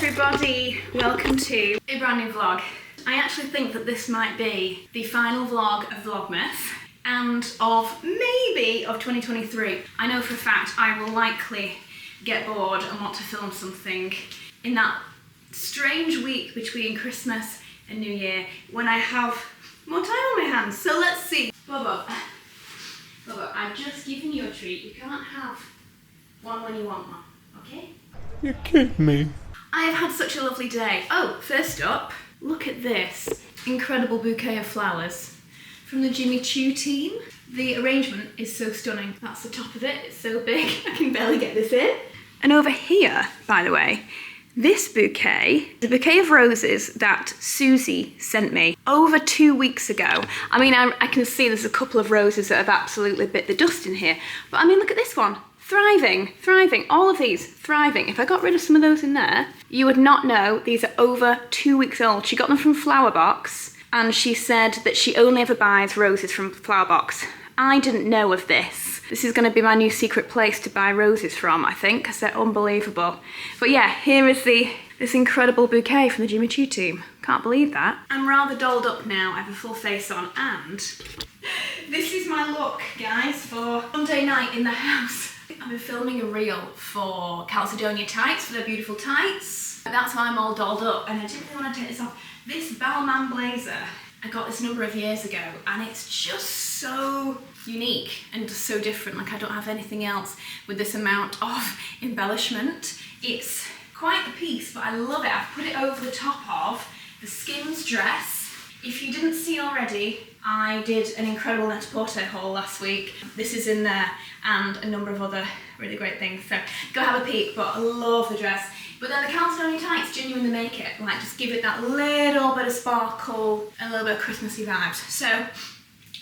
everybody, welcome to a brand new vlog. I actually think that this might be the final vlog of Vlogmas and of maybe of 2023. I know for a fact I will likely get bored and want to film something in that strange week between Christmas and New Year when I have more time on my hands. So let's see. Bobo, I've just given you a treat. You can't have one when you want one, okay? You're kidding me. I have had such a lovely day. Oh, first up, look at this incredible bouquet of flowers from the Jimmy Choo team. The arrangement is so stunning. That's the top of it, it's so big, I can barely get this in. And over here, by the way, this bouquet, the bouquet of roses that Susie sent me over 2 weeks ago. I mean, I can see there's a couple of roses that have absolutely bit the dust in here, but I mean, look at this one. Thriving, all of these, thriving. If I got rid of some of those in there, you would not know these are over 2 weeks old. She got them from Flower Box, and she said that she only ever buys roses from Flower Box. I didn't know of this. This is gonna be my new secret place to buy roses from, I think, because they're unbelievable. But yeah, here is this incredible bouquet from the Jimmy Choo team. Can't believe that. I'm rather dolled up now, I have a full face on, and this is my look, guys, for Monday night in the house. I've been filming a reel for Chalcedonia tights, for their beautiful tights. That's why I'm all dolled up, and I didn't really want to take this off. This Balmain blazer, I got this a number of years ago, and it's just so unique and so different. Like, I don't have anything else with this amount of embellishment. It's quite the piece, but I love it. I've put it over the top of the Skims dress. If you didn't see already, I did an incredible Natalie Portman haul last week. This is in there and a number of other really great things, so go have a peek, but I love the dress. But then the Chalcedonia tights genuinely make it, like, just give it that little bit of sparkle and a little bit of Christmassy vibes. So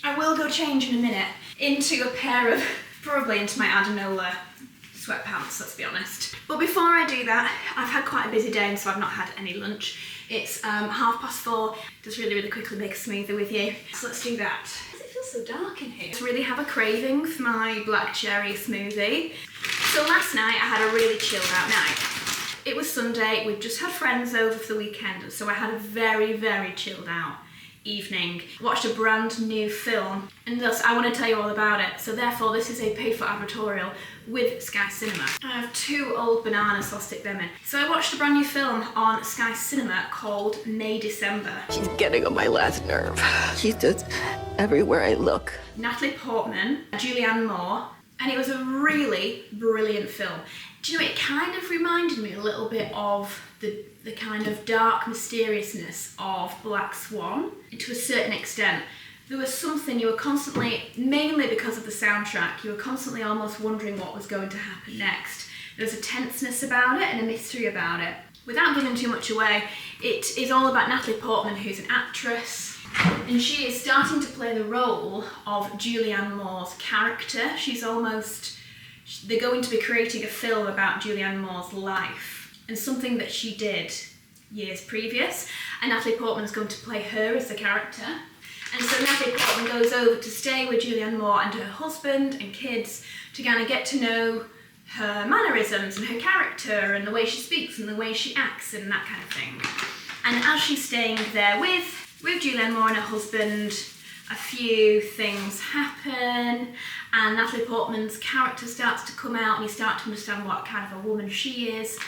I will go change in a minute into a pair of, probably into my Adenola sweatpants, let's be honest. But before I do that, I've had quite a busy day, and so I've not had any lunch. It's 4:30, just really quickly make a smoothie with you. So let's do that. Why does it feel so dark in here? I really have a craving for my black cherry smoothie. So last night I had a really chilled out night. It was Sunday, we'd just had friends over for the weekend, so I had a very chilled out evening. Watched a brand new film, and thus I want to tell you all about it. So therefore this is a paid for advertorial with Sky Cinema. I have 2 old bananas, so I'll stick them in. So I watched a brand new film on Sky Cinema called May December. She's getting on my last nerve. She's just everywhere I look. Natalie Portman, Julianne Moore, and it was a really brilliant film. Do you know, it kind of reminded me a little bit of the kind of dark mysteriousness of Black Swan, to a certain extent. There was something you were constantly, mainly because of the soundtrack, you were constantly almost wondering what was going to happen next. There was a tenseness about it and a mystery about it. Without giving too much away, it is all about Natalie Portman, who's an actress, and she is starting to play the role of Julianne Moore's character. They're going to be creating a film about Julianne Moore's life and something that she did years previous, and Natalie Portman is going to play her as the character. And so Natalie Portman goes over to stay with Julianne Moore and her husband and kids to kind of get to know her mannerisms and her character and the way she speaks and the way she acts and that kind of thing. And as she's staying there with Julianne Moore and her husband, a few things happen, and Natalie Portman's character starts to come out, and you start to understand what kind of a woman she is.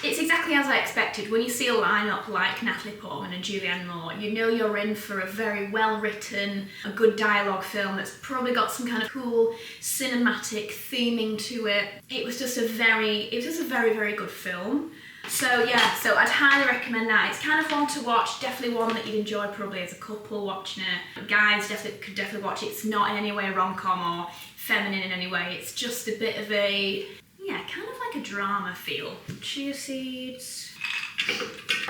It's exactly as I expected. When you see a lineup like Natalie Portman and Julianne Moore, you know you're in for a very well-written, a good dialogue film that's probably got some kind of cool cinematic theming to it. It was just a very good film. So yeah, so I'd highly recommend that. It's kind of one to watch, definitely one that you'd enjoy probably as a couple watching it. Guys could definitely watch it. It's not in any way a rom-com or feminine in any way. It's just a bit of a, yeah, kind of like a drama feel. Chia seeds.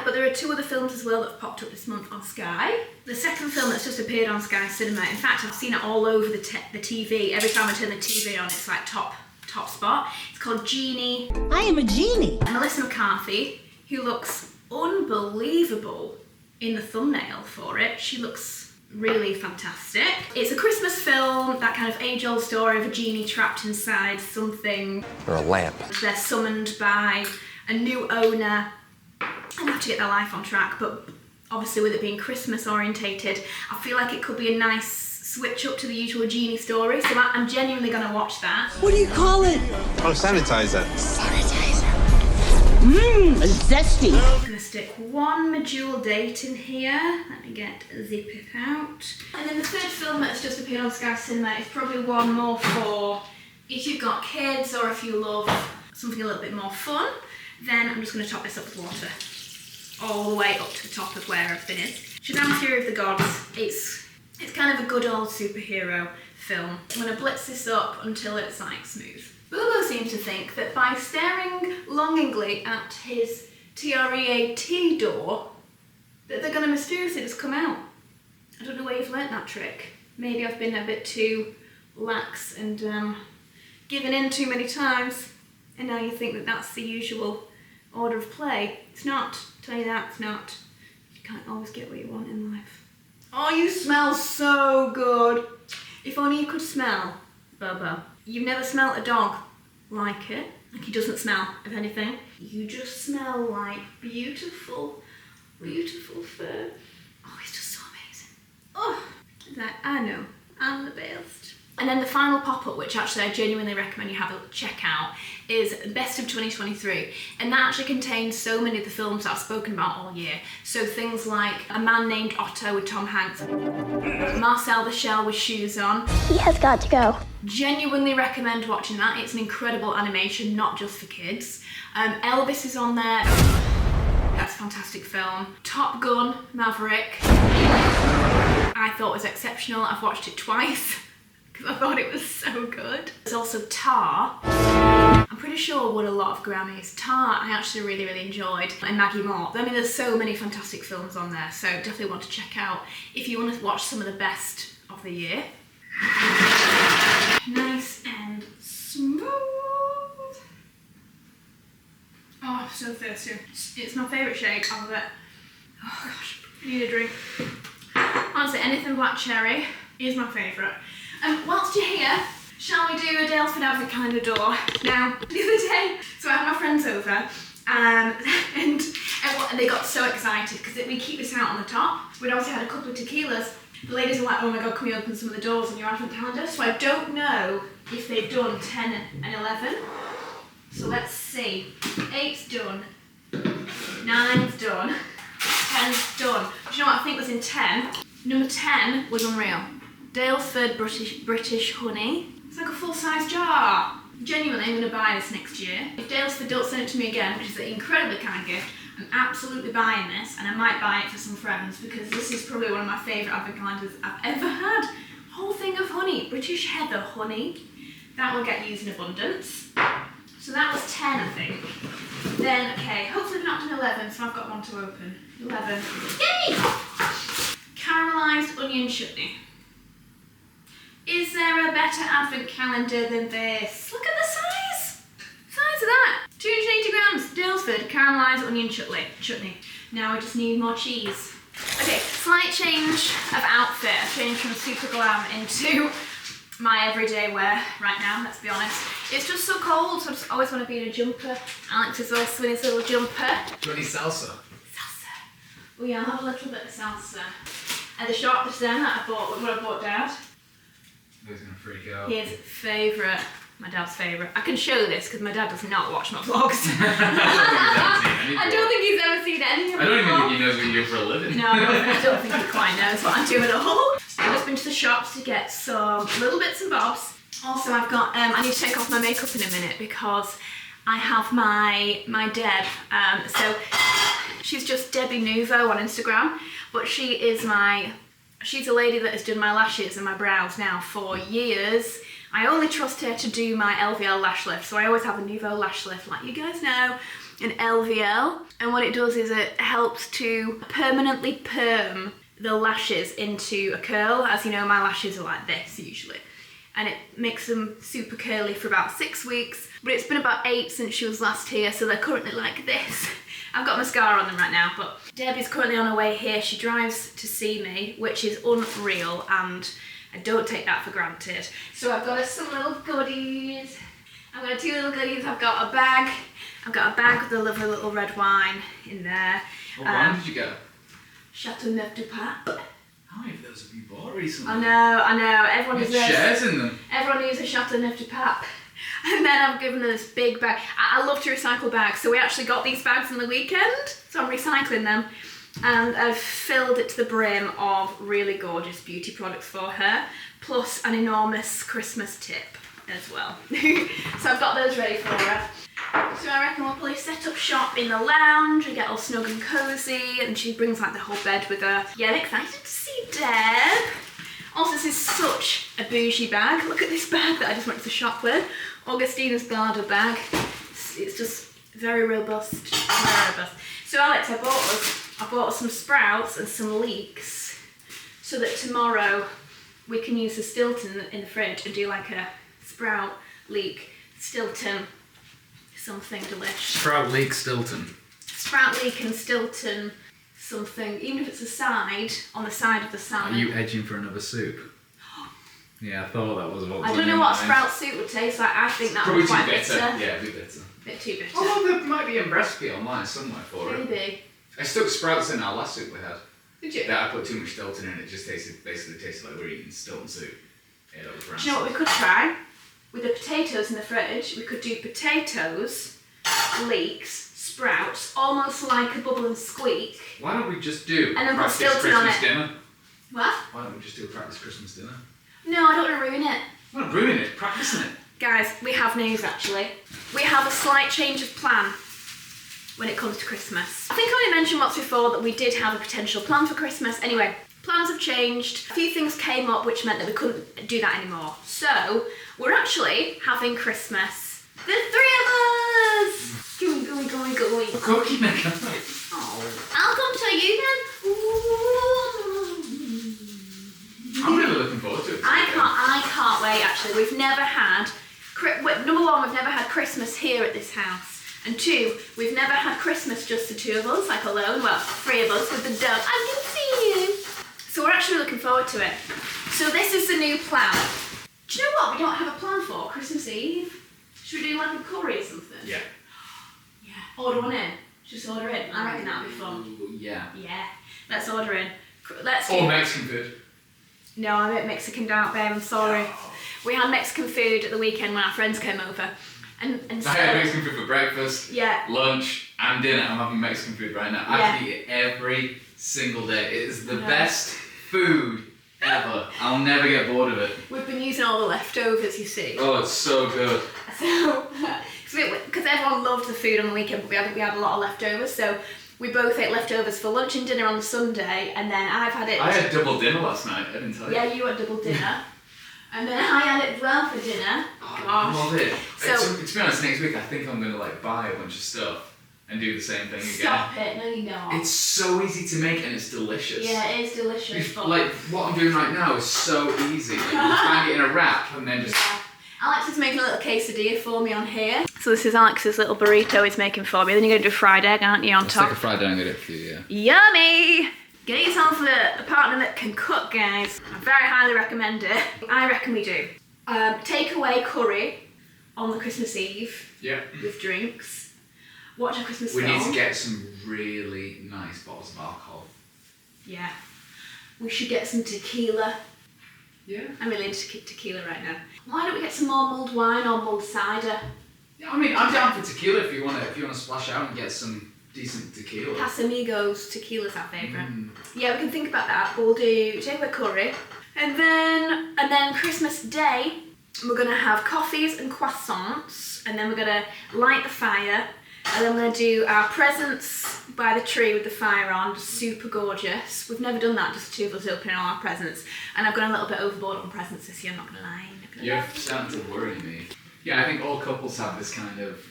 But there are 2 other films as well that have popped up this month on Sky. The second film that's just appeared on Sky Cinema, in fact I've seen it all over the TV. Every time I turn the TV on, it's like top spot. It's called Genie. I am a genie. Melissa McCarthy, who looks unbelievable in the thumbnail for it. She looks really fantastic. It's a Christmas film, that kind of age-old story of a genie trapped inside something. Or a lamp. They're summoned by a new owner and have to get their life on track, but obviously with it being Christmas orientated, I feel like it could be a nice switch up to the usual Genie story, so I'm genuinely going to watch that. What do you call it? Oh, sanitizer. Sanitizer. Zesty. I'm going to stick one Medjool date in here. Let me get Zip It out. And then the third film that's just appeared on Sky Cinema is probably one more for if you've got kids or if you love something a little bit more fun, then I'm just going to top this up with water. All the way up to the top of where everything is. Shazam! Fury of the Gods. It's kind of a good old superhero film. I'm going to blitz this up until it's like smooth. Bobo seems to think that by staring longingly at his TREAT door, that they're going to mysteriously just come out. I don't know where you've learnt that trick. Maybe I've been a bit too lax and given in too many times, and now you think that that's the usual order of play. It's not. I'll tell you that, it's not. You can't always get what you want in life. Oh, you smell so good. If only you could smell Bobo. You've never smelled a dog like it. Like he doesn't smell of anything. You just smell like beautiful, beautiful fur. Oh, he's just so amazing. Oh, like, I know, I'm the best. And then the final pop-up, which actually I genuinely recommend you have a check out, is Best of 2023. And that actually contains so many of the films that I've spoken about all year. So things like A Man Named Otto with Tom Hanks, Marcel the Shell with Shoes On. He has got to go. Genuinely recommend watching that. It's an incredible animation, not just for kids. Elvis is on there. That's a fantastic film. Top Gun, Maverick. I thought was exceptional. I've watched it twice. I thought it was so good. There's also Tar. I'm pretty sure won a lot of Grammys. Tar I actually really, really enjoyed. And Maggie Moore. I mean, there's so many fantastic films on there, so definitely want to check out if you want to watch some of the best of the year. Nice and smooth. Oh, I'm so thirsty. It's my favourite shake of it. Oh gosh, I need a drink. Honestly, anything black cherry is my favourite. Whilst you're here, shall we do a Dalesford Advent calendar door? Now, the other day, so I had my friends over, and they got so excited because we keep this out on the top. We'd obviously had a couple of tequilas. The ladies were like, oh my god, can we open some of the doors on your Advent calendar? So I don't know if they've done 10 and 11. So let's see. 8's done. 9's done. 10's done. Do you know what I think was in 10? Number 10 was unreal. Dalesford British honey. It's like a full-size jar. Genuinely, I'm going to buy this next year. If Dalesford don't send it to me again, which is an incredibly kind gift, I'm absolutely buying this, and I might buy it for some friends because this is probably one of my favourite advent calendars I've ever had. Whole thing of honey, British heather honey. That will get used in abundance. So that was 10, I think. Then, okay, hopefully I've not done 11, so I've got one to open. 11. Yay! Caramelised onion chutney. Is there a better advent calendar than this? Look at the size! Size of that! 280 grams, Dalesford caramelised onion chutney. Now we just need more cheese. Okay, slight change of outfit. I've changed from super glam into my everyday wear right now, let's be honest. It's just so cold, so I just always want to be in a jumper. Alex is also in his little jumper. Do you want any salsa? Salsa. Oh yeah, I'll have a little bit of salsa. And the shop just then that I bought, what I bought Dad. He's gonna freak out. His favourite, my dad's favourite. I can show this because my dad does not watch my vlogs. I don't think he's ever seen any of I don't even think he knows what you do for a living. No, I don't think he quite knows what I'm doing at all. I've just been to the shops to get some little bits and bobs. Also, I've got, I need to take off my makeup in a minute because I have my Deb. So she's just Debbie Nouveau on Instagram, but she's a lady that has done my lashes and my brows now for years. I only trust her to do my LVL lash lift, so I always have a Nouveau lash lift, like you guys know, an LVL. And what it does is it helps to permanently perm the lashes into a curl. As you know, my lashes are like this usually. And it makes them super curly for about 6 weeks. But it's been about 8 since she was last here, so they're currently like this. I've got mascara on them right now, but Debbie's currently on her way here. She drives to see me, which is unreal, and I don't take that for granted. So I've got us some little goodies. I've got 2 little goodies. I've got a bag I've got a bag with a lovely little red wine in there. What wine did you get? Chateauneuf du Pape. How many of those have you bought recently? I know. Everyone With needs shares in them. Everyone needs a Chateauneuf du Pape. And then I've given her this big bag. I love to recycle bags, so we actually got these bags on the weekend, so I'm recycling them. And I've filled it to the brim of really gorgeous beauty products for her, plus an enormous Christmas tip as well. So I've got those ready for her. So I reckon we'll probably set up shop in the lounge and get all snug and cosy, and she brings like the whole bed with her. Yeah, I'm excited to see Deb. Also, this is such a bougie bag. Look at this bag that I just went to the shop with. Augustina's Garda bag. It's just very robust, very robust. So Alex, I bought us some sprouts and some leeks so that tomorrow we can use the Stilton in the fridge and do like a sprout, leek, Stilton, something delicious. Sprout leek Stilton. Sprout, leek and Stilton something, even if it's a side, on the side of the salmon. Are you edging for another soup? Yeah, I thought that was what was I on don't know your what mind. sprout soup would taste like. I think that Probably would be quite too bitter. bitter. Yeah, a bit bitter. Bit too bitter. Although there might be a recipe online somewhere for it. Maybe. I stuck sprouts in our last soup we had. Did you? That I put too much Stilton in, it just basically tasted like we're eating Stilton soup. Yeah, that was Do you know what we could try? With the potatoes in the fridge, we could do potatoes, leeks, sprouts, almost like a bubble and squeak. Why don't we just do And then put practice Stilton on Christmas it. dinner? What? Why don't we just do a practice Christmas dinner? No, I don't want to ruin it. I'm not ruining it, practicing it. Guys, we have news actually. We have a slight change of plan when it comes to Christmas. I think I only mentioned once before that we did have a potential plan for Christmas. Anyway, plans have changed. A few things came up which meant that we couldn't do that anymore. So, we're actually having Christmas. The three of us! Going. Cookie maker. Oh, I'll come to you then. Ooh. I'm really looking forward to it. I can't wait actually. We've never had, number one, we've never had Christmas here at this house. And two, we've never had Christmas just the two of us, like alone. Well, three of us with the dog. I can see you. So we're actually looking forward to it. So this is the new plan. Do you know what we don't have a plan for Christmas Eve? Should we do like a curry or something? Yeah. Yeah. Order one in. Just order in. I reckon that'd be fun. Yeah. Yeah. Let's order in. Let's Or do. Mexican food. No, I won't Mexican out, babe. I'm sorry. Oh. We had Mexican food at the weekend when our friends came over. And so, I had Mexican food for breakfast, yeah. lunch, and dinner. I'm having Mexican food right now. I can eat it every single day. It is the best food ever. I'll never get bored of it. We've been using all the leftovers, you see. Oh, it's so good. So, because everyone loved the food on the weekend, but we had a lot of leftovers, so we both ate leftovers for lunch and dinner on the Sunday, and then I've had it. I had double dinner last night, I didn't tell you. Yeah, you had double dinner. And then I had it as well for dinner. Oh, Gosh. I love it. So, to be honest, next week I think I'm going to like buy a bunch of stuff and do the same thing again. stop it, no you don't. It's so easy to make and it's delicious. Yeah, it is delicious. It's But like what I'm doing right now is so easy. Like, you find it in a wrap and then just. yeah. Alex is making a little quesadilla for me on here. So this is Alex's little burrito he's making for me. Then you're going to do fried egg, aren't you, on top? Take a fried egg and get it for you, yeah. Yummy! Get yourself a partner that can cook, guys. I very highly recommend it. I reckon we do. Takeaway curry on the Christmas Eve Yeah. with drinks. Watch a Christmas We film. need to get some really nice bottles of alcohol. Yeah. We should get some tequila. Yeah. I'm really into tequila right now. Why don't we get some more mulled wine or mulled cider? Yeah, I mean, I'm down for tequila if you want to splash out and get some decent tequila. Casamigos tequila's our favourite. Mm. Yeah, we can think about that. We'll do takeaway curry. And then Christmas Day, we're gonna have coffees and croissants, and then we're gonna light the fire, and then we're gonna do our presents by the tree with the fire on, super gorgeous. We've never done that, just the two of us opening all our presents, and I've gone a little bit overboard on presents this year, I'm not gonna lie. You're starting to worry me. Yeah, I think all couples have this kind of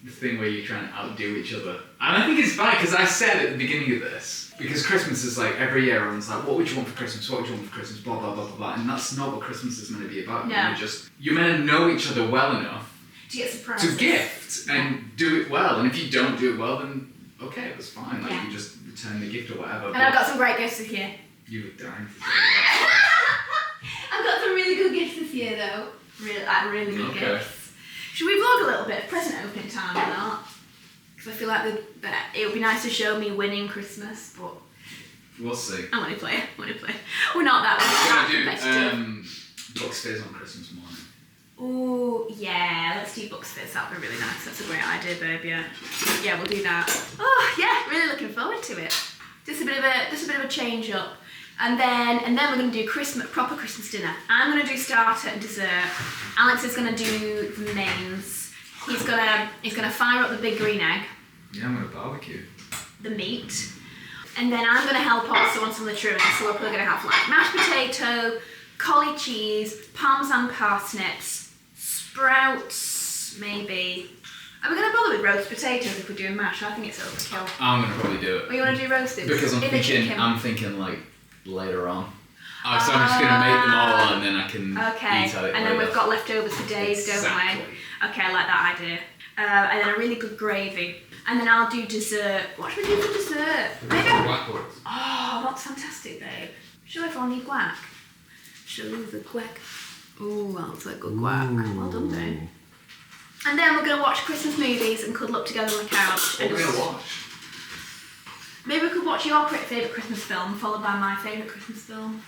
thing where you're trying to outdo each other. And I think it's bad, because I said at the beginning of this, because Christmas is like, every year everyone's like, what would you want for Christmas, what would you want for Christmas, blah, blah, blah, blah, blah. And that's not what Christmas is meant to be about. No. You're meant to know each other well enough To get surprises. to gift and do it well. And if you don't do it well, then okay, that's fine. Like, Yeah. you just return the gift or whatever. And I've got some great gifts this year. You were dying to say that. I've got some really good gifts this year though. Really good Okay. gifts. Should we vlog a little bit of present opening time or not? So I feel like it would be nice to show me winning Christmas, but we'll see. I want to play. We're not that competitive. Box Fizz on Christmas morning. Oh yeah, let's do Box Fizz. That'd be really nice. That's a great idea, babe. Yeah, we'll do that. Oh yeah, really looking forward to it. Just a bit of a change up, and then we're gonna do proper Christmas dinner. I'm gonna do starter and dessert. Alex is gonna do the mains. He's gonna fire up the big green egg. Yeah, I'm gonna barbecue the meat, and then I'm gonna help also on some of the trimmings. So we're probably gonna have like mashed potato, collie cheese, parmesan parsnips, sprouts, maybe. Are we going to bother with roast potatoes if we're doing mash? I think it's overkill. I'm going to probably do it. Or you want to do roasted? Because I'm thinking like later on. So I'm just going to make them all and then I can eat at it and then we've got leftovers for days, don't we? Okay, I like that idea. And then a really good gravy. And then I'll do dessert. What should we do for dessert? Maybe. Oh, that's fantastic, babe. Should I only guac? Show you the guac. Oh, that looks like good guac. Well done, babe. And then we're going to watch Christmas movies and cuddle up together on the couch. What are we going to watch? Maybe we could watch your favourite Christmas film, followed by my favourite Christmas film.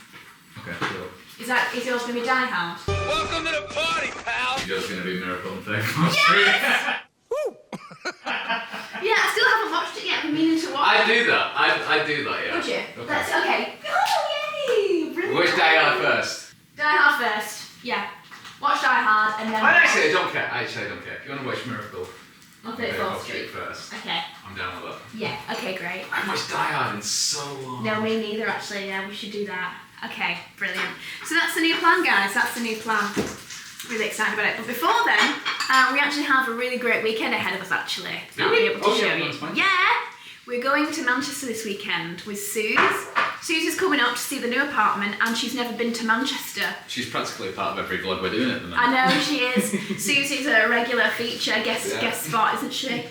Okay, cool. Is yours going to be Die Hard? Welcome to the party, pal! Yours going to be Miracle on 31st Street. Yes! Yeah, I still haven't watched it yet. I've been meaning to watch it. I do that. I do that, yeah. Would you? Okay. That's okay. Oh, yay! Brilliant. Which Die Hard first? Die Hard first, yeah. Watch Die Hard and then... I don't care. If you want to watch Miracle on 34th Street first, okay. I'm down with that. Yeah, okay, great. I haven't watched Die Hard in so long. No, me neither, actually. Yeah, we should do that. Okay, brilliant. So that's the new plan, guys. That's the new plan. Really excited about it. But before then, we actually have a really great weekend ahead of us, actually. I'll be able to show you. Yeah! We're going to Manchester this weekend with Suze. Suze is coming up to see the new apartment and she's never been to Manchester. She's practically part of every vlog we're doing at the moment. I know she is. Suze is a regular feature, guest spot, isn't she? We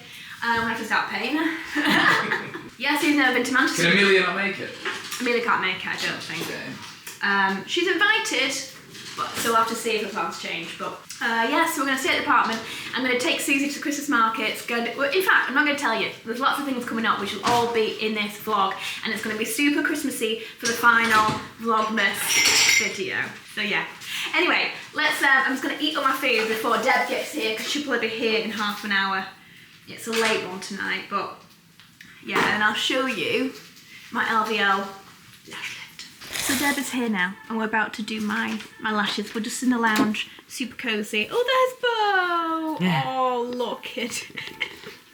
have to start paying her. Yeah, Suze's never been to Manchester. Can Amelia not make it? Amelia can't make it, I don't think. Okay. She's invited, so we'll have to see if her plans change. But yeah, so we're going to stay at the apartment. I'm going to take Susie to the Christmas markets. In fact, I'm not going to tell you. There's lots of things coming up which will all be in this vlog. And it's going to be super Christmassy for the final Vlogmas video. So yeah. Anyway, I'm just going to eat all my food before Deb gets here because she'll probably be here in half an hour. It's a late one tonight, but yeah, and I'll show you my LVL lash lift. So Deb is here now, and we're about to do my lashes. We're just in the lounge, super cozy. Oh, there's Bo! Yeah. Oh, look at him.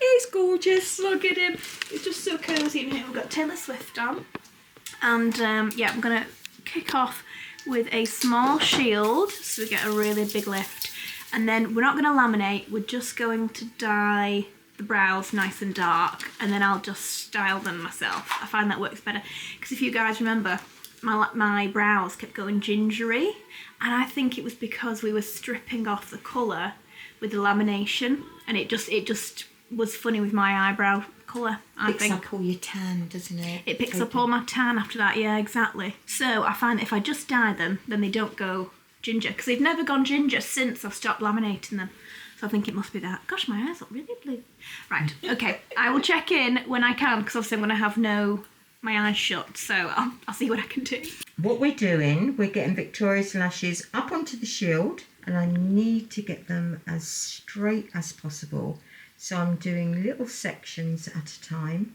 He's gorgeous, look at him. He's just so cozy in here. We've got Taylor Swift on. And yeah, I'm gonna kick off with a small shield, so we get a really big lift. And then we're not gonna laminate, we're just going to dye the brows nice and dark, and then I'll just style them myself. I find that works better, because if you guys remember, my brows kept going gingery, and I think it was because we were stripping off the colour with the lamination, and it just was funny with my eyebrow colour, I think. Picks up all your tan, doesn't it? It picks up all my tan after that, yeah, exactly. So I find that if I just dye them, then they don't go ginger, because they've never gone ginger since I've stopped laminating them. So I think it must be that. Gosh, my eyes look really blue. Right, okay. I will check in when I can, because obviously I'm going to have my eyes shut, so I'll see what I can do. What we're doing, we're getting Victoria's lashes up onto the shield, and I need to get them as straight as possible. So I'm doing little sections at a time.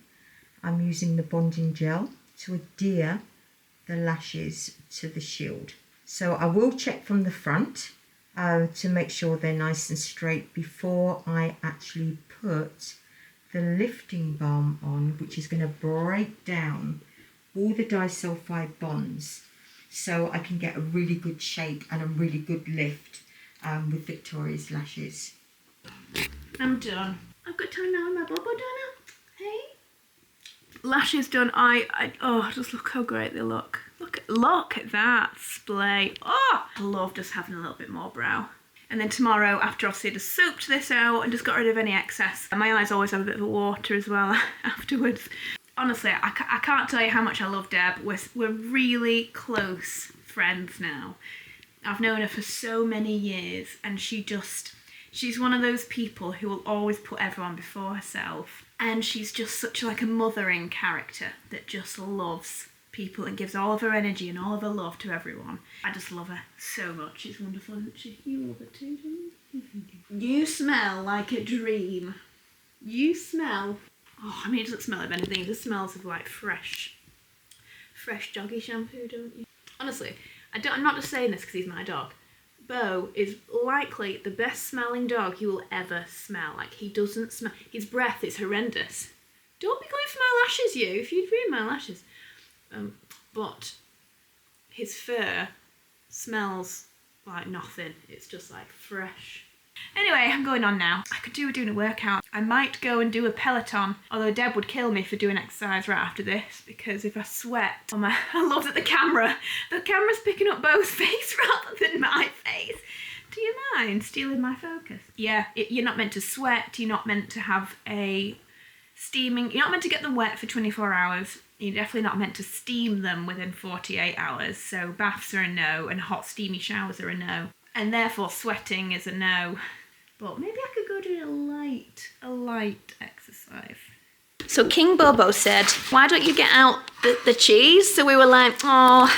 I'm using the bonding gel to adhere the lashes to the shield. So I will check from the front to make sure they're nice and straight before I actually put the lifting balm on, which is going to break down all the disulfide bonds so I can get a really good shape and a really good lift with Victoria's lashes. I'm done. I've got time now with my bubble done. Hey. Lashes done. Oh, just look how great they look. Look at that splay. Oh, I love just having a little bit more brow. And then tomorrow, after obviously just soaked this out and just got rid of any excess. And my eyes always have a bit of water as well afterwards. Honestly, I can't tell you how much I love Deb. We're really close friends now. I've known her for so many years, and she She's one of those people who will always put everyone before herself. And she's just such like a mothering character that just loves people and gives all of her energy and all of her love to everyone. I just love her so much. She's wonderful, isn't she? You love her too, don't you? You smell like a dream. You smell... Oh, I mean, it doesn't smell of anything. It just smells of like fresh doggy shampoo, don't you? Honestly, I'm not just saying this because he's my dog. Bo is likely the best smelling dog you will ever smell. Like, he doesn't smell... His breath is horrendous. Don't be going for my lashes, you, if you'd ruin my lashes. But his fur smells like nothing. It's just like fresh. Anyway, I'm going on now. I could do with doing a workout. I might go and do a Peloton, although Deb would kill me for doing exercise right after this, because if I sweat on my... I love that the camera's picking up Bo's face rather than my face. Do you mind stealing my focus? Yeah, you're not meant to sweat. You're not meant to have a steaming... You're not meant to get them wet for 24 hours. You're definitely not meant to steam them within 48 hours. So baths are a no, and hot steamy showers are a no. And therefore sweating is a no. But maybe I could go do a light exercise. So King Bobo said, why don't you get out the cheese? So we were like, oh,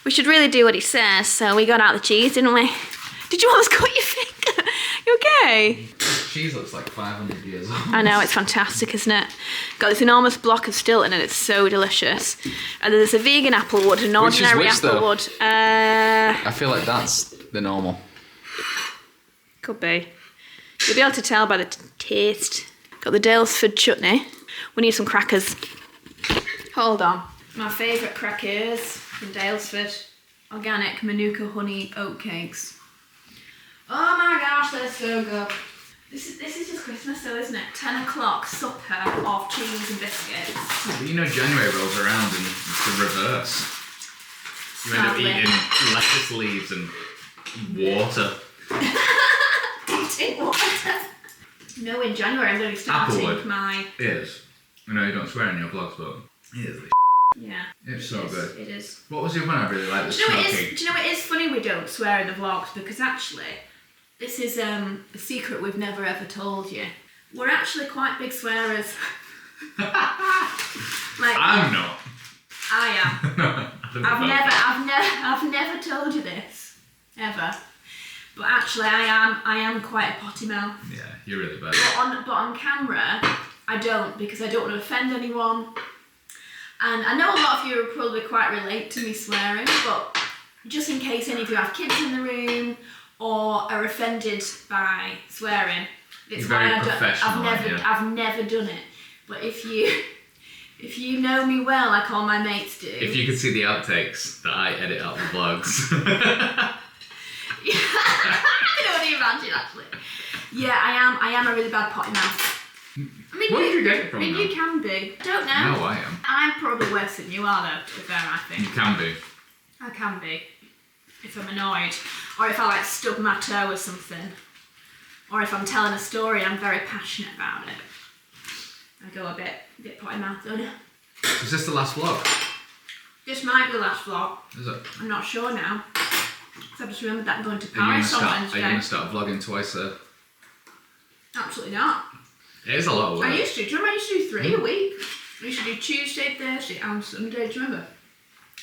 we should really do what he says. So we got out the cheese, didn't we? Did you almost cut your finger? You okay? Cheese looks like 500 years old. I know, it's fantastic, isn't it? Got this enormous block of Stilton and it's so delicious. And there's a vegan applewood, an ordinary applewood. I feel like that's the normal. Could be. You'll be able to tell by the taste. Got the Dalesford chutney. We need some crackers. Hold on. My favourite crackers from Dalesford. Organic Manuka honey oatcakes. Oh my gosh, they're so good. This is just Christmas though, isn't it? 10 o'clock supper of cheese and biscuits. But you know January rolls around and it's the reverse. You end up eating lettuce leaves and water. Eating water. No, in January I'm going to be starting Applewood is. I know you don't swear in your vlogs, but it is. Yeah. It's so good. It is. What was the other one I really liked? Do you know it is funny we don't swear in the vlogs, because actually this is a secret we've never ever told you. We're actually quite big swearers. Like, I'm not. I am. I've never told you this ever. But actually, I am quite a potty mouth. Yeah, you're really bad. But on camera, I don't, because I don't want to offend anyone. And I know a lot of you will probably quite relate to me swearing, but just in case any of you have kids in the room or are offended by swearing, it's why I've never done it. But if you know me well, like all my mates do. If you could see the outtakes that I edit out the vlogs. Yeah, I can only imagine actually. Yeah, I am a really bad potty mouth. I mean, where did you get it from? I mean, you can be. I don't know. No, I am. I'm probably worse than you are, though, to be fair, I think. You can be. I can be. If I'm annoyed. Or if I, like, stub my toe or something. Or if I'm telling a story and I'm very passionate about it. I go a bit potty mouth, don't I? Is this the last vlog? This might be the last vlog. Is it? I'm not sure now. So I've just remembered that I'm going to Paris on Wednesday. Are you going to start vlogging twice there? Absolutely not. It is a lot of work. I used to. Do you remember I used to do 3 a week? I used to do Tuesday, Thursday and Sunday. Do you remember?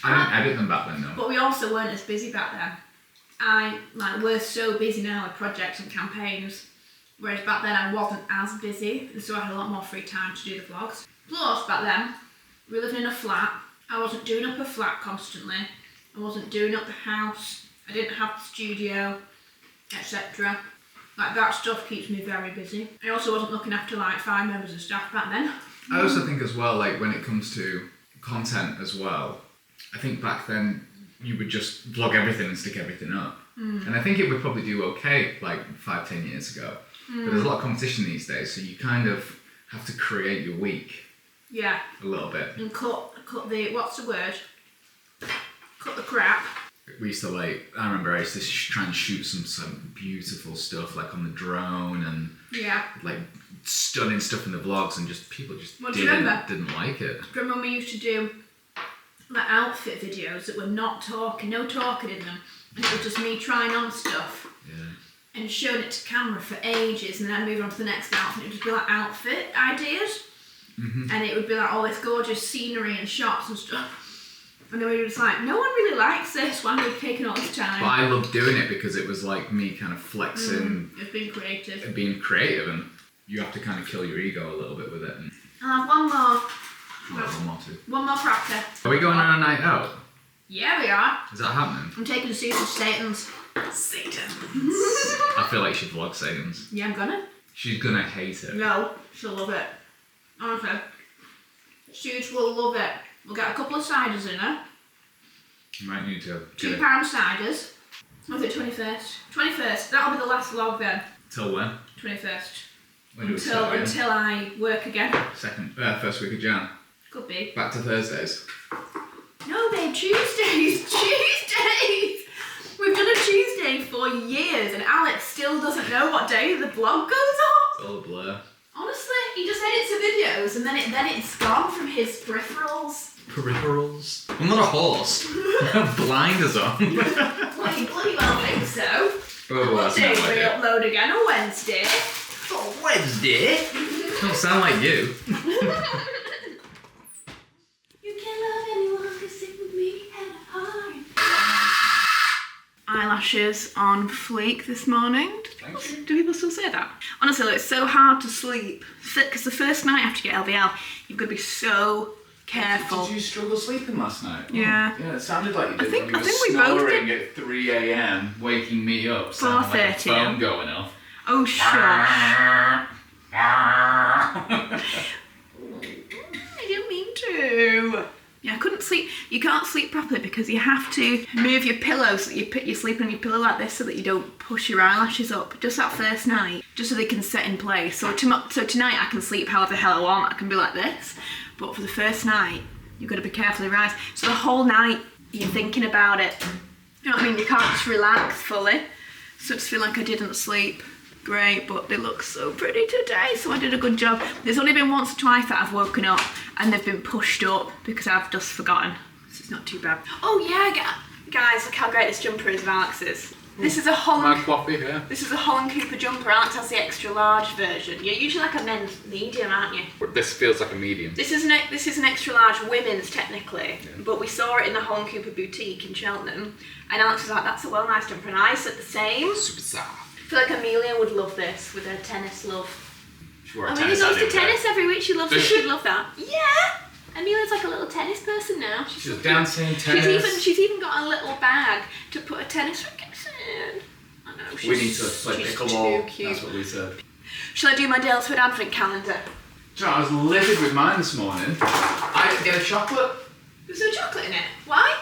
I didn't edit them back then, though. But we also weren't as busy back then. We're so busy now with projects and campaigns, whereas back then I wasn't as busy, and so I had a lot more free time to do the vlogs. Plus, back then, we were living in a flat. I wasn't doing up a flat constantly. I wasn't doing up the house. I didn't have the studio, etc. Like, that stuff keeps me very busy. I also wasn't looking after, like, 5 members of staff back then. I also think as well, like, when it comes to content as well, I think back then you would just vlog everything and stick everything up. And I think it would probably do okay, like, 5-10 years ago. But there's a lot of competition these days, so you kind of have to create your week. Yeah. A little bit. And cut the, what's the word? Cut the crap. We used to, like, I remember I used to try and shoot some beautiful stuff, like on the drone and like stunning stuff in the vlogs, and just people just didn't like it. Do you remember when we used to do like outfit videos that were not talking, no talking in them, and it was just me trying on stuff? Yeah. and shown it to camera for ages, and then I'd move on to the next outfit. It would just be like outfit ideas, and it would be like all this gorgeous scenery and shots and stuff. And then we were just like, no one really likes this. Why are we taking all this time? But I loved doing it because it was like me kind of flexing. It's being creative. And being creative, and you have to kind of kill your ego a little bit with it. And I'll have one more. one more too. One more cracker. Are we going on a night out? Yeah, we are. Is that happening? I'm taking a Susan to Satan's. I feel like she'd vlog Satan's. Yeah, I'm gonna. She's gonna hate it. No, she'll love it. Honestly. Suze will love it. We'll get a couple of ciders in her. You might need to. £2 ciders. Was it 21st? 21st. That'll be the last vlog then. Till when? 21st. When do we start again? Until I work again. First week of Jan. Could be. Back to Thursdays. No, babe, Tuesdays. Tuesdays! We've done a Tuesday for years, and Alex still doesn't know what day the vlog goes on. It's all a blur. Honestly, he just edits the videos, and then it's gone from his peripherals. Peripherals? I'm not a horse. I have blinders on. Well, you bloody well think so. Oh, What day do we upload again? On Wednesday. Oh, Wednesday? Don't sound like you. You can love anyone, 'cause it with me at heart. Eyelashes on fleek this morning. Do people still say that? Honestly, it's so hard to sleep because the first night after you get LVL, you've got to be so careful. Did you struggle sleeping last night? Yeah. Oh, yeah, it sounded like you did. I think when you we were both snoring did. at 3 a.m, waking me up. Sounding like a 4:30 phone now. going off. Oh, shush. I didn't mean to. Yeah, I couldn't sleep. You can't sleep properly because you have to move your pillow so that you're sleeping on your pillow like this so that you don't push your eyelashes up. Just that first night, just so they can set in place. So tonight I can sleep however the hell I want. I can be like this. But for the first night, you've got to be careful of your eyes. So the whole night you're thinking about it. You know what I mean? You can't just relax fully. So I just feel like I didn't sleep great, but they look so pretty today, so I did a good job. There's only been once or twice that I've woken up and they've been pushed up because I've just forgotten. So it's not too bad. Oh yeah, guys, look how great this jumper is of Alex's. This is a Holland. This is a Holland Cooper jumper. Alex has the extra large version. You're usually like a men's medium, aren't you? This feels like a medium. This is an extra large women's technically, but we saw it in the Holland Cooper boutique in Cheltenham, and Alex was like, "That's a well nice jumper," and I said the same. Super soft. I feel like Amelia would love this with her tennis love. Amelia Tennis goes to tennis every week. She loves it. Does she? She'd love that. Yeah. Amelia's like a little tennis person now. She's dancing, tennis. She's even got a little bag to put a tennis racket in. I know. We need to play she's pickleball. too cute. That's what we said. Shall I do my Dalesford advent calendar? Do you know, I was livid with mine this morning. I didn't get a chocolate. There's no chocolate in it. Why?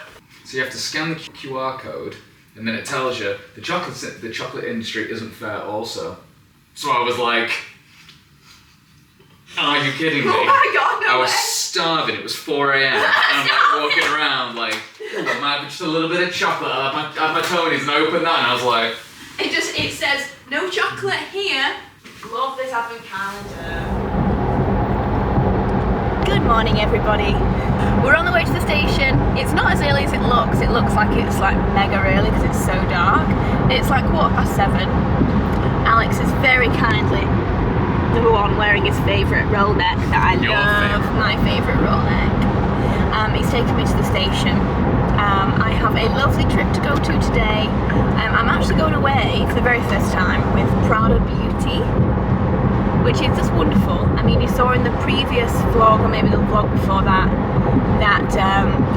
So you have to scan the QR code, and then it tells you the chocolate industry isn't fair also. So I was like, are you kidding me? Oh my god, no I was way. starving. It was 4 a.m. and I'm like walking around like, I might have just a little bit of chocolate. I had my Tony's, and I opened that and I was like, It says no chocolate here. Love this advent calendar. Good morning, everybody. We're on the way to the station. It's not as early as it looks. It looks like it's like mega early because it's so dark. It's like 7:15. Alex is very kindly the one wearing his favourite roll neck that I love. My favourite roll neck. He's taking me to the station. I have a lovely trip to go to today. I'm actually going away for the very first time with Prada Beauty, which is just wonderful. I mean, you saw in the previous vlog, or maybe the vlog before that,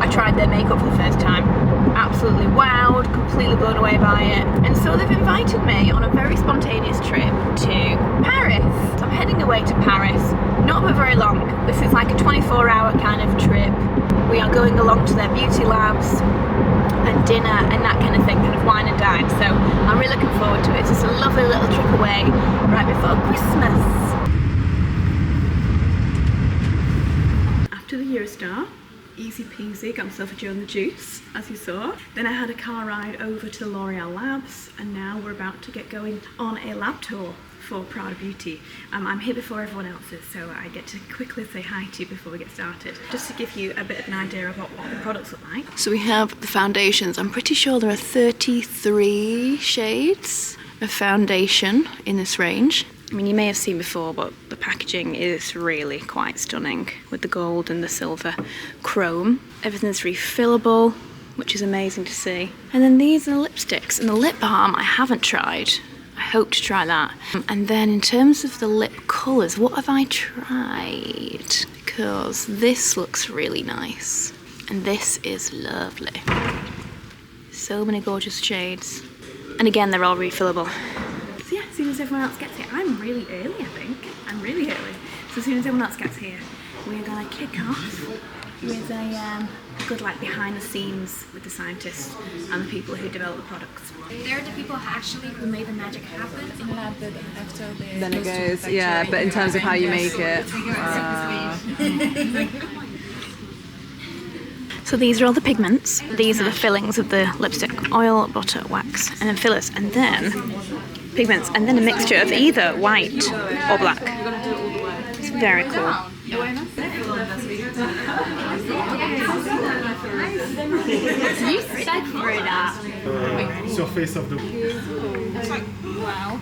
I tried their makeup for the first time. Absolutely wowed, completely blown away by it. And so they've invited me on a very spontaneous trip to Paris. So I'm heading away to Paris, not for very long. This is like a 24-hour kind of trip. We are going along to their beauty labs and dinner and that kind of thing, kind of wine and dine. So I'm really looking forward to it. It's just a lovely little trip away right before Christmas. After the Eurostar, easy peasy, got myself a Joe and the Juice, as you saw. Then I had a car ride over to the L'Oreal Labs, and now we're about to get going on a lab tour for Prada Beauty. I'm here before everyone else is, so I get to quickly say hi to you before we get started, just to give you a bit of an idea about what the products look like. So we have the foundations. I'm pretty sure there are 33 shades. of foundation in this range. I mean, you may have seen before, but the packaging is really quite stunning with the gold and the silver chrome. Everything's refillable, which is amazing to see. And then these are the lipsticks, and the lip balm I haven't tried. I hope to try that. And then in terms of the lip colours, what have I tried? Because this looks really nice. And this is lovely. So many gorgeous shades. And again, they're all refillable. So yeah, as soon as everyone else gets here, I'm really early, I think. I'm really early. So as soon as everyone else gets here, we're gonna kick off with a good like behind the scenes with the scientists and the people who develop the products. They're the people who made the magic happen in the lab, but after they then it goes, yeah, but in terms of how you make it. So these are all the pigments. These are the fillings of the lipstick. Oil, butter, wax, and then fillers, and then pigments, and then a mixture of either white or black. It's very cool. You said for that. Surface of the Wow.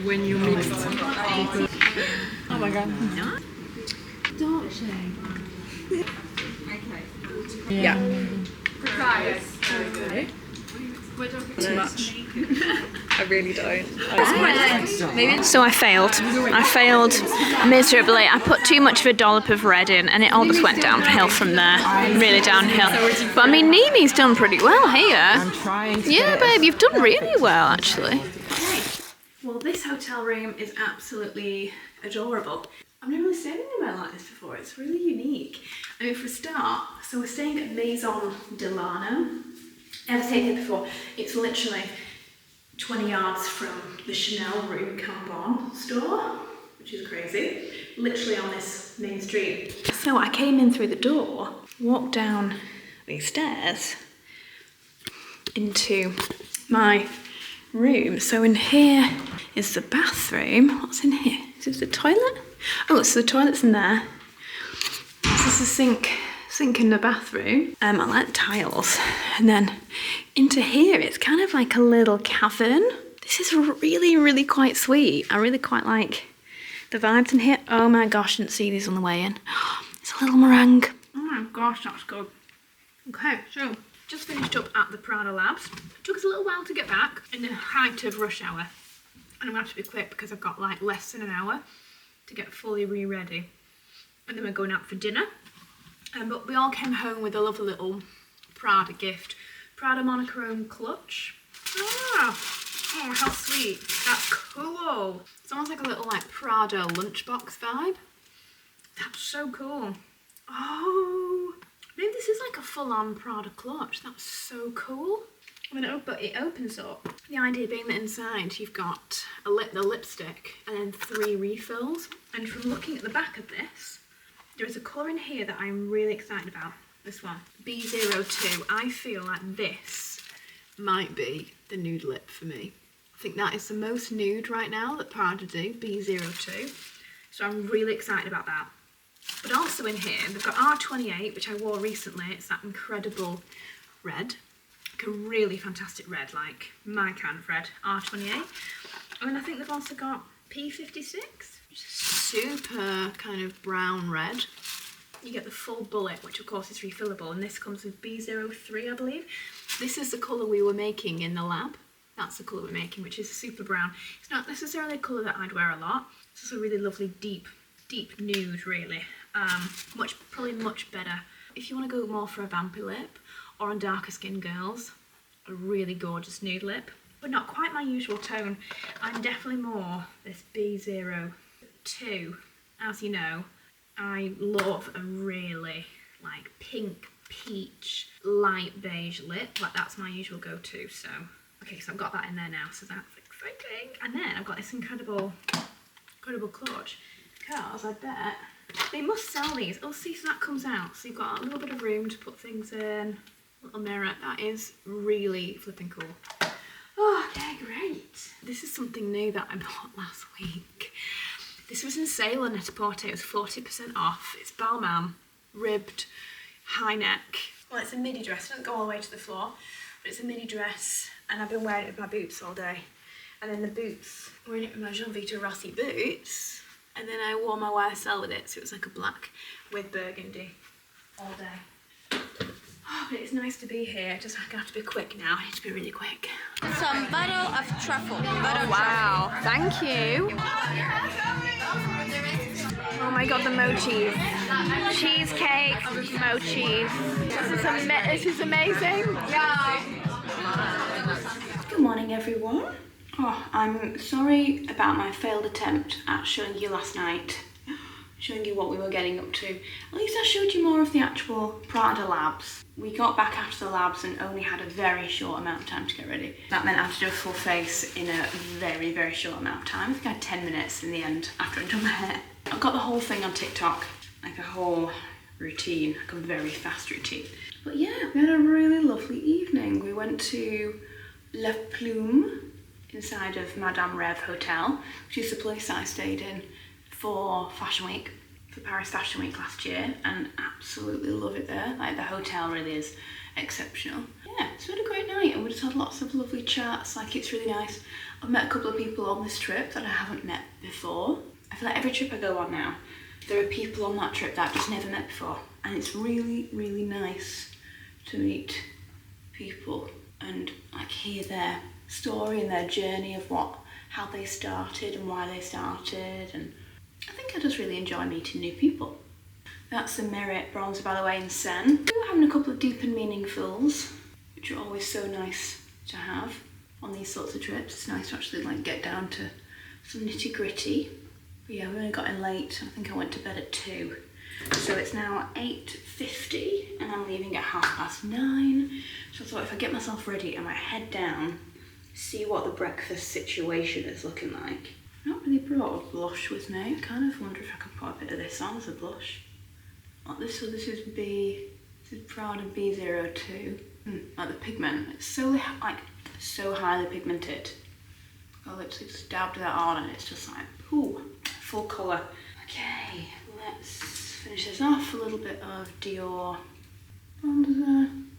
When you mix it. Oh my god. Don't shame. Yeah. Too much. I really don't. So I failed. I failed miserably. I put too much of a dollop of red in, and it all just went downhill from there. Really downhill. But I mean, Nimi's done pretty well here. I'm trying to Yeah, get babe, you've done really well, actually. Well, this hotel room is absolutely adorable. I've never really stayed anywhere like this before. It's really unique. I mean, for a start, so we're staying at Maison Delano. Never stayed here before. It's literally 20 yards from the Chanel Rue Cambon store, which is crazy. Literally on this main street. So I came in through the door, walked down these stairs into my room. So in here is the bathroom. What's in here? Is this the toilet? Oh, so the toilet's in there. This is the sink in the bathroom. I like the tiles. And then into here, it's kind of like a little cavern. This is really, really quite sweet. I really quite like the vibes in here. Oh my gosh, didn't see these on the way in. It's a little meringue. Oh my gosh, that's good. Okay, so just finished up at the Prada Labs. Took us a little while to get back in the height of rush hour. And I'm gonna have to be quick because I've got like less than an hour to get fully re-ready. And then we're going out for dinner. But we all came home with a lovely little Prada gift. Prada monochrome clutch. Oh, how sweet. That's cool. It's almost like a little like Prada lunchbox vibe. That's so cool. Oh, maybe this is like a full-on Prada clutch. That's so cool. I mean, it opens up. The idea being that inside you've got the lipstick and then 3 refills. And from looking at the back of this, there is a colour in here that I'm really excited about. This one, B02. I feel like this might be the nude lip for me. I think that is the most nude right now that Prada do, B02. So I'm really excited about that. But also in here, they've got R28, which I wore recently. It's that incredible red. Like a really fantastic red, like my kind of red, R28. I mean, I think they've also got P56, which is super kind of brown red. You get the full bullet, which of course is refillable, and this comes with B03, I believe. This is the colour we were making in the lab. That's the colour we're making, which is super brown. It's not necessarily a colour that I'd wear a lot. It's just a really lovely deep nude, really. Probably much better if you want to go more for a vampy lip, or on darker skinned girls, a really gorgeous nude lip, but not quite my usual tone. I'm definitely more this B02. As you know, I love a really like pink, peach, light beige lip. Like that's my usual go-to. So, okay, so I've got that in there now, so that's exciting. And then I've got this incredible clutch, because I bet they must sell these. Oh, see, so that comes out. So you've got a little bit of room to put things in. Little mirror. That is really flipping cool. Oh, okay, great. This is something new that I bought last week. This was in sale on Net-a-Porter. It was 40% off. It's Balmain, ribbed, high neck. Well, it's a midi dress. It doesn't go all the way to the floor, but it's a midi dress, and I've been wearing it with my boots all day. And then the boots, wearing it with my Gianvito Rossi boots, and then I wore my YSL with it, so it was like a black with burgundy all day. Oh, but it's nice to be here. Just I'm gonna have to be quick now. I need to be really quick. Some butter of truffle. Wow, thank you. Oh my god, the mochi. Cheesecake, mochi. This is amazing. Good morning, everyone. Oh, I'm sorry about my failed attempt at showing you last night. Showing you what we were getting up to. At least I showed you more of the actual Prada labs. We got back after the labs and only had a very short amount of time to get ready. That meant I had to do a full face in a very, very short amount of time. I think I had 10 minutes in the end after I'd done my hair. I've got the whole thing on TikTok, like a whole routine, like a very fast routine. But yeah, we had a really lovely evening. We went to La Plume inside of Madame Rev Hotel, which is the place that I stayed in for Fashion Week, for Paris Fashion Week last year, and absolutely love it there. Like, the hotel really is exceptional. Yeah, it's been a great night, and we just had lots of lovely chats. Like, it's really nice. I've met a couple of people on this trip that I haven't met before. I feel like every trip I go on now, there are people on that trip that I've just never met before, and it's really, really nice to meet people and like hear their story and their journey of how they started and why they started, and I think I just really enjoy meeting new people. That's the Merit bronzer, by the way, in Sen. We're having a couple of deep and meaningfuls, which are always so nice to have on these sorts of trips. It's nice to actually like get down to some nitty gritty. But yeah, we only got in late. I think I went to bed at 2. So it's now 8:50 and I'm leaving at 9:30. So I thought if I get myself ready and I head down, see what the breakfast situation is looking like. I've not really brought a blush with me. I kind of wonder if I could put a bit of this on as a blush. Like this, so this is Prada B02. Like the pigment, it's so highly pigmented. I literally just dabbed that on and it's just like, ooh, full colour. Okay, let's finish this off. A little bit of Dior bronzer. I'm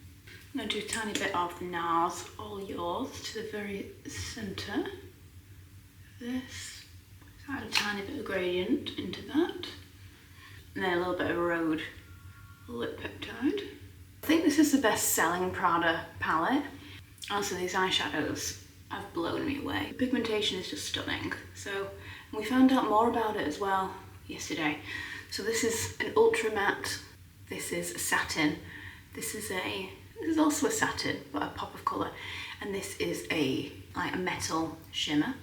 going to do a tiny bit of NARS All Yours to the very centre. This. So add a tiny bit of gradient into that. And then a little bit of Rhode Lip Peptide. I think this is the best selling Prada palette. Also, these eyeshadows have blown me away. The pigmentation is just stunning. So we found out more about it as well yesterday. So this is an ultra matte. This is a satin. This is also a satin, but a pop of colour. And this is a metal shimmer.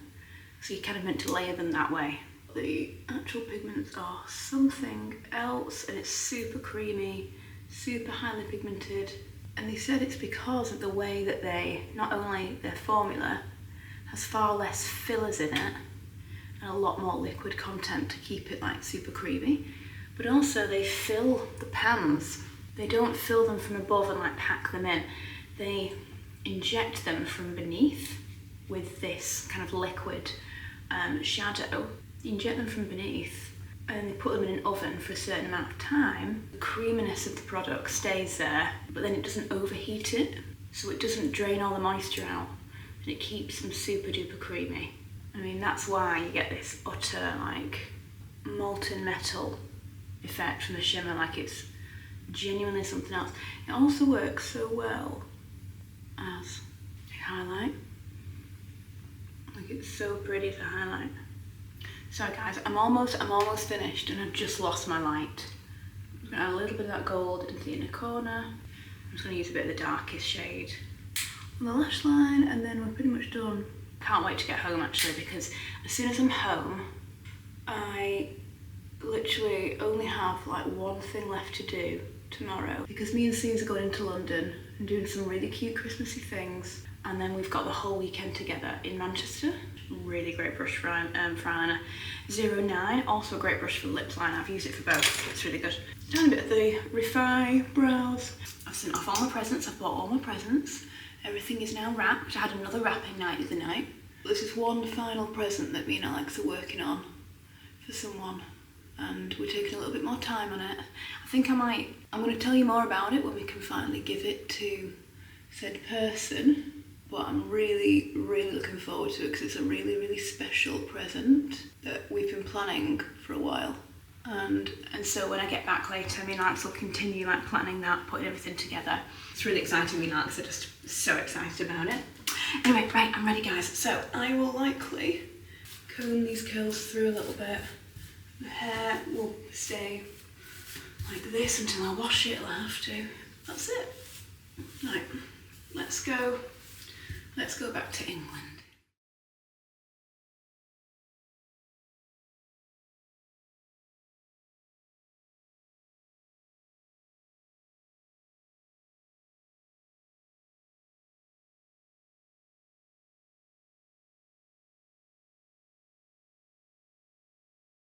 So you're kind of meant to layer them that way. The actual pigments are something else, and it's super creamy, super highly pigmented. And they said it's because of the way that not only their formula has far less fillers in it and a lot more liquid content to keep it like super creamy, but also they fill the pans. They don't fill them from above and like pack them in. They inject them from beneath with this kind of liquid shadow. You inject them from beneath and then they put them in an oven for a certain amount of time. The creaminess of the product stays there, but then it doesn't overheat it, so it doesn't drain all the moisture out, and it keeps them super duper creamy. I mean, that's why you get this utter like molten metal effect from the shimmer, like it's genuinely something else. It also works so well as a highlight. Like, it's so pretty to highlight. Sorry guys, I'm almost finished and I've just lost my light. I'm gonna add a little bit of that gold into the inner corner. I'm just gonna use a bit of the darkest shade on the lash line, and then we're pretty much done. Can't wait to get home actually, because as soon as I'm home, I literally only have like one thing left to do tomorrow, because me and Suze are going into London and doing some really cute Christmassy things, and then we've got the whole weekend together in Manchester. Really great brush for eyeliner. 09, also a great brush for lips liner. I've used it for both, it's really good. Tiny bit of the Refi brows. I've sent off all my presents, I've bought all my presents. Everything is now wrapped. I had another wrapping night the other night. This is one final present that me and Alex are working on for for someone, and we're taking a little bit more time on it. I think I'm going to tell you more about it when we can finally give it to said person, but I'm really, really looking forward to it because it's a really, really special present that we've been planning for a while. And so when I get back later, me and Alex will continue like planning that, putting everything together. It's really exciting. Me and Alex are just so excited about it. Anyway, right, I'm ready, guys. So I will likely comb these curls through a little bit. The hair will stay like this until I wash it. I'll have to. That's it. Right, let's go back to England.